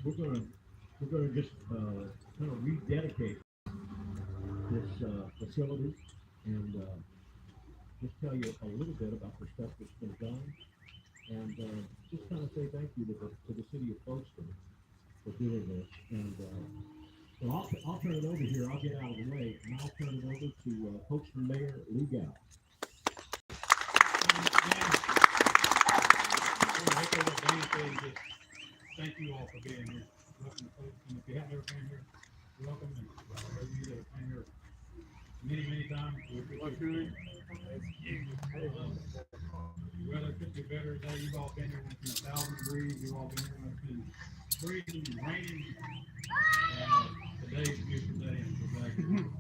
we're gonna just kind of rededicate this facility and just tell you a little bit about the stuff that's been done, and just kind of say thank you to the city of Folkestone for doing this. And so I'll turn it over here. I'll get out of the way, and I'll turn it over to Folkestone Mayor Lee Gow. Thank you all for being here. Welcome to Folkestone. If you haven't ever been here, welcome. And those of you that have been here many times, we appreciate it. The weather couldn't be better today. You've all been here when it's been 1,000 degrees. You've all been here when it's been freezing and raining. Today's a beautiful day, and we're glad you're here.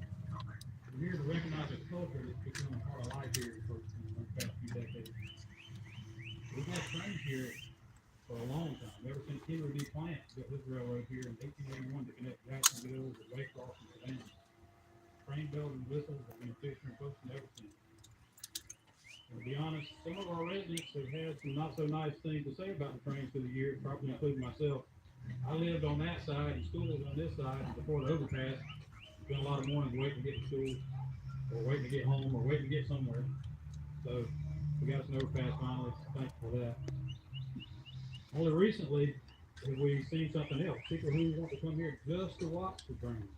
We're here to recognize a culture that's become a part of life here in the past few decades. We've had trains here for a long time, ever since Henry D. Plant built his railroad here in 1881 to connect Jacksonville with Waycross and Savannah. Train bells and whistles have been a feature in Folkestone ever since. And to be honest, some of our residents have had some not so nice things to say about the trains through the years, probably including myself. I lived on that side and school was on this side, and before the overpass, spent a lot of mornings waiting to get to school, or waiting to get home, or waiting to get somewhere. So we got us an overpass finally, so thankful for that. Only recently have we seen something else, people who want to come here just to watch the trains.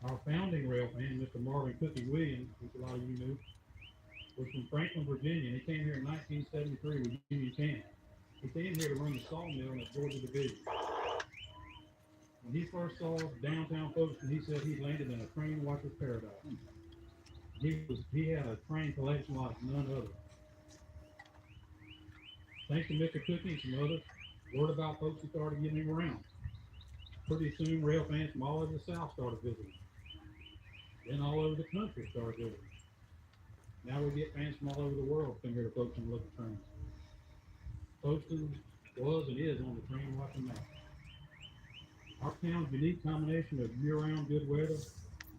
Our founding rail fan, Mr. Marvin Cookie Williams, which a lot of you knew, was from Franklin, Virginia, and he came here in 1973 with Union Can. He came here to run the sawmill in the Georgia Division. When he first saw downtown Folkestone, he said he landed in a train watcher's paradise. He had a train collection like none other. Thanks to Mr. Cookie and some others, word about Folkestone started getting around. Pretty soon, rail fans from all over the South started visiting. Then all over the country started visiting. Now we get fans from all over the world come here to Folkestone and look at trains. Folkestone was and is on the train watching map. Our town's unique combination of year-round good weather,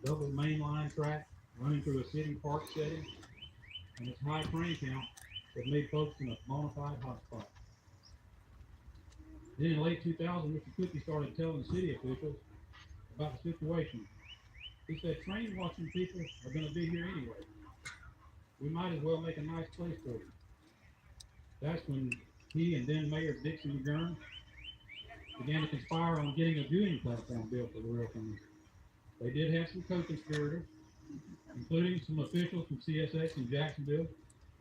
double mainline track, running through a city park setting, and its high train count has made Folkestone a bona fide hotspot. Then in late 2000, Mr. Cookie started telling city officials about the situation. He said, train watching people are going to be here anyway. We might as well make a nice place for them. That's when he and then Mayor Dixie McGurn began to conspire on getting a viewing platform built for the rail fans. They did have some co-conspirators, including some officials from CSX in Jacksonville.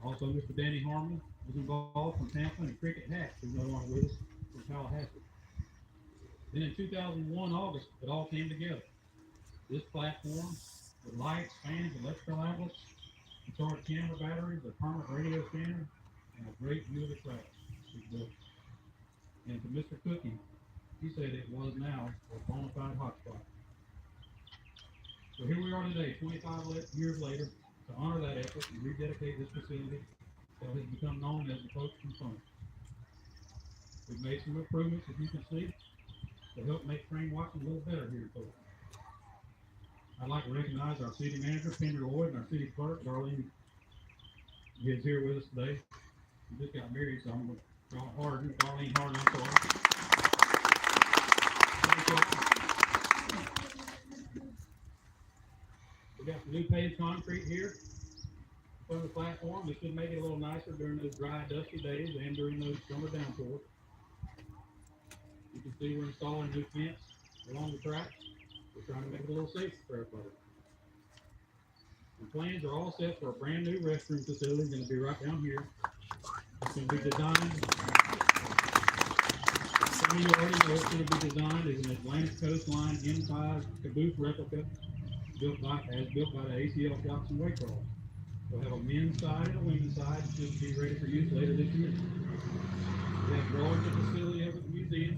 Also, Mr. Danny Harmon was involved from Tampa, and Cricket Hatch, who's no longer with us, from Tallahassee. Then in 2001 August, it all came together. This platform with lights, fans, electrical outlets, charged camera batteries, a permanent radio scanner, and a great view of the track. And to Mr. Cookie, he said it was now a bona fide hotspot. So here we are today, 25 years later, to honor that effort and rededicate this facility that has become known as the Folkestone Fund. We've made some improvements, as you can see, to help make train watching a little better here in Folkestone. I'd like to recognize our city manager, Henry Lloyd, and our city clerk, Darlene, is here with us today. We just got married, so I'm going to call Harden, Darlene Harden, I'm sorry. We got some new paved concrete here on the platform. This should make it a little nicer during those dry, dusty days and during those summer downpours. You can see we're installing a new fence along the track. We're trying to make it a little safer for everybody. The plans are all set for a brand new restroom facility, going to be right down here. It's going to be designed. Some of you already know it's going to be designed as an Atlantic Coastline M5 caboose replica built by the ACL shops in Waycross. We'll have a men's side and a women's side. It should be ready for use later this year. We have drawings of the facility over at the museum.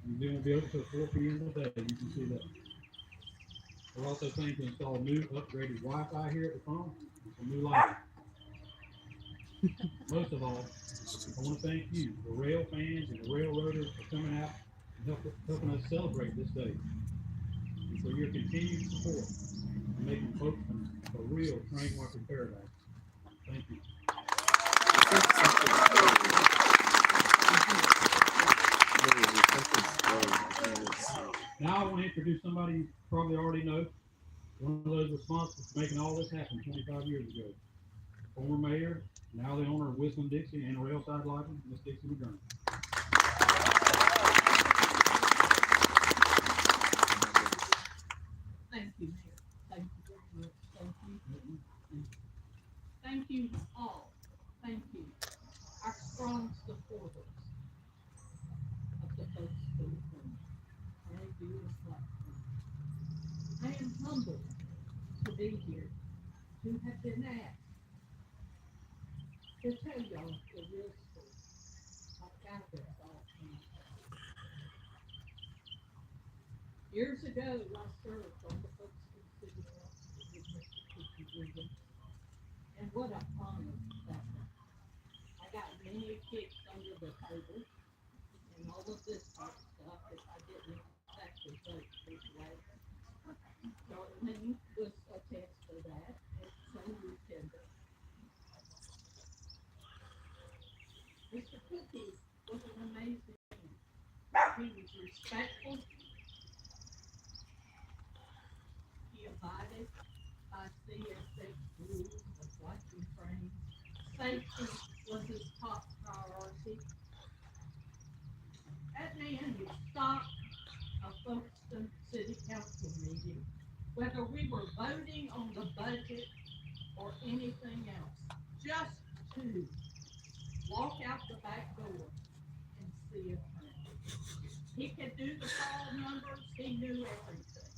The museum will be open until 4 p.m. today. You can see that. We're also planning to install new upgraded Wi-Fi here at the front and some new lighting. Most of all, I want to thank you, the rail fans and the railroaders, for coming out and helping us celebrate this day, and for your continued support in making Folkestone a real train watching paradise. Thank you. Thank you. Now I want to introduce somebody you probably already know. One of those responsible for making all this happen 25 years ago. Former mayor, now the owner of Whistling Dixie and Railside Library, Miss Dixie McGurn. Thank you, Mayor. Thank you very much. Thank you. Thank you all. Thank you. Our strong supporters of the folks who I do this platform. I am humbled to be here, to have been asked to tell y'all the real story of how this all came about. Years ago, I served on the Folkestone City Council with Mr. Cookie Williams, and what an honor that was. I got many kicks under the table and all of this type of stuff if I didn't exactly vote his way. Darlene was attest to that, and so would Kendra. Mr. Cookie was an amazing man. He was respectful. He abided by CSX rules of watching trains. Safety was his top priority. That man would stop a Folkestone City Council meeting, whether we were voting on the budget or anything else, just to walk out the back door and see a train. He could do the call numbers, he knew everything.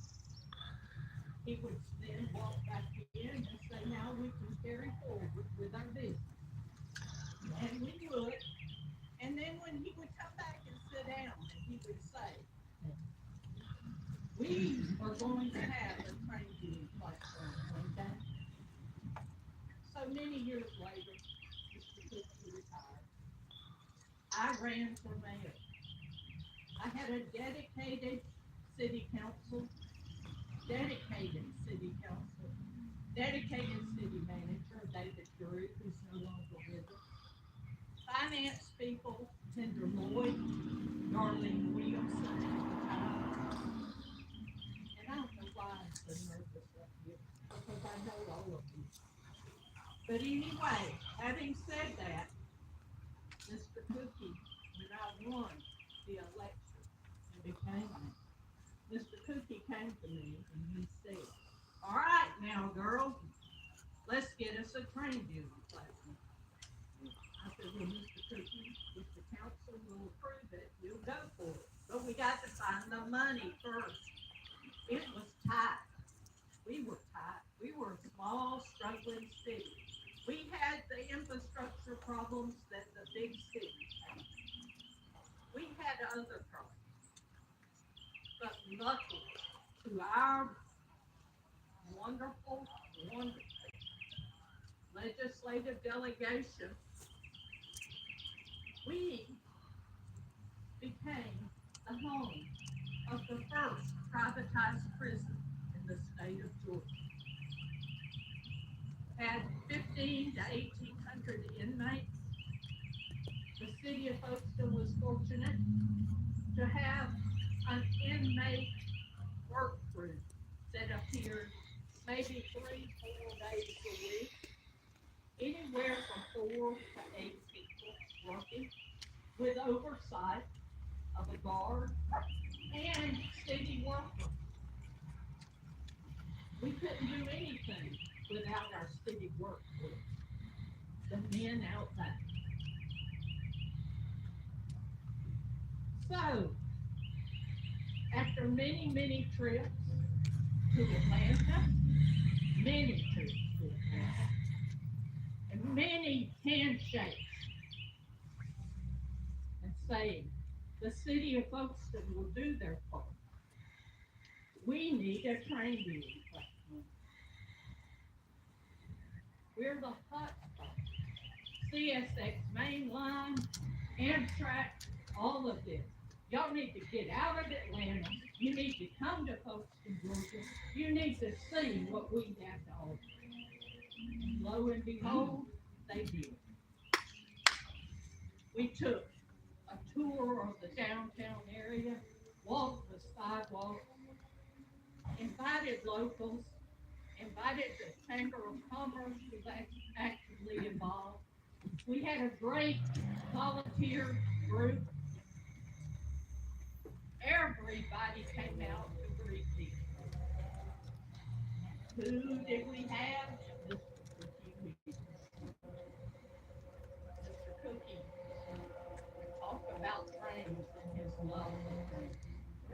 He would then walk back in and say, now we can carry forward with our business. And we would. And then when he would come back and sit down, and he would say, we are going to have a train viewing platform one day. So many years later, Mr. Cookie retired. I ran for mayor. I had a dedicated city council, dedicated city manager, David Drew, who's no longer with us. Finance people, Tender Lloyd, Darlene Williamson at the time. And I don't know why I'm so nervous up here, because I know all of you. But anyway, having said that, Mr. Cookie, when I won the election and became mayor, Mr. Cookie came to me and he said, all right now, girl, let's get us a train viewing platform. I said, well, Mr. Cookie, if the council will approve it, we'll go for it. But we got to find the money first. It was tight. We were tight. We were a small, struggling city. We had the infrastructure problems that the big cities had. We had other problems. But luckily, to our wonderful, wonderful legislative delegation, we became the home of the first privatized prison in the state of Georgia. Had 15 to 1,800 inmates. The city of Folkestone was fortunate to have an inmate work crew that appeared maybe 3-4 days a week, anywhere from 4 to 8 people working with oversight of a guard and city workers. We couldn't do anything without our city workforce, the men out back. So, after many, many trips to Atlanta, many trips to Atlanta, and many handshakes, and saying, the city of Folkestone will do their part. We need a train viewing platform. We're the hot spot. CSX main line, Amtrak, all of this. Y'all need to get out of Atlanta. You need to come to Folkestone, Georgia. You need to see what we have to offer. And lo and behold, they did. We took a tour of the downtown area. walked the sidewalk, invited locals, invited the Chamber of Commerce was actively involved. We had a great volunteer group. Everybody came out to greet me. Who did we have? Mr. Cookie. Mr. Cookie talked about trains and his love of trains.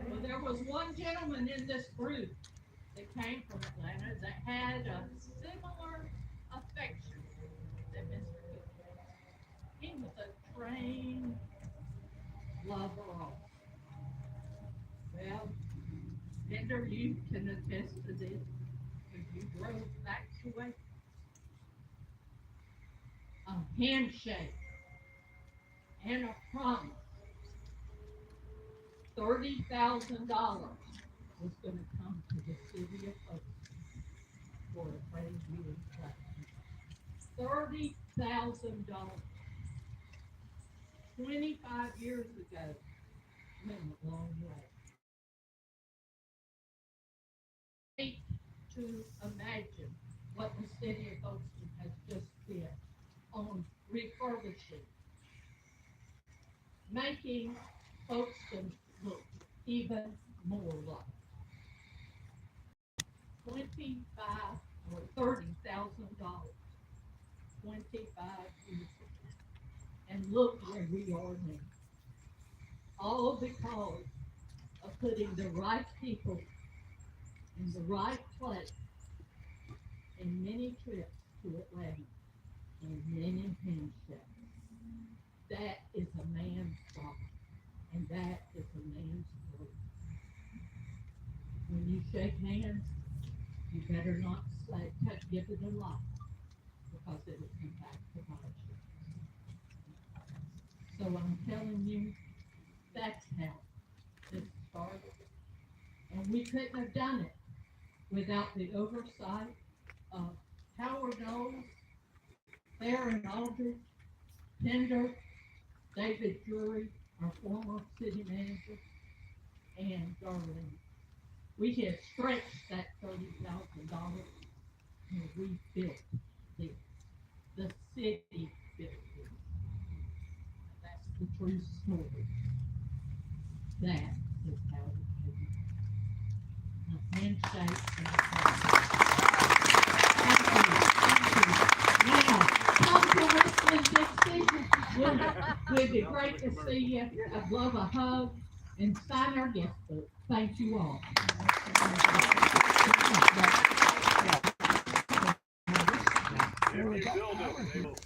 Well, there was one gentleman in this group that came from Atlanta that had a similar affection that Mr. Cookie. He was a train lover also. Well, Bender, you can attest to this. If you drove back to Waco, a handshake and a promise, $30,000 was going to come to the city of Oakland for a trade union class. $30,000. 25 years ago, went a long way. To imagine what the city of Oakland has just spent on refurbishing, making Oakland look even more like 30,000, 25 years ago. And look where we are now. All because of putting the right people in the right place and many trips to Atlanta and many handshakes. That is a man's job, and that is a man's work. When you shake hands, you better not say, give it a lot, because it will come back to bite you. So I'm telling you, that's how this started. And we couldn't have done it without the oversight of Howard Knowles, Theron Aldridge, Pender, David Drury, our former city manager, and Darlene. We had stretched that $30,000 and we built this. The city built this. That's the true story. That is how it came. A handshake and a promise. Thank you. Now, Councilwoman Dixie, would be great to see you. I'd love a hug and sign our guest book. Thank you all. If you build it, they will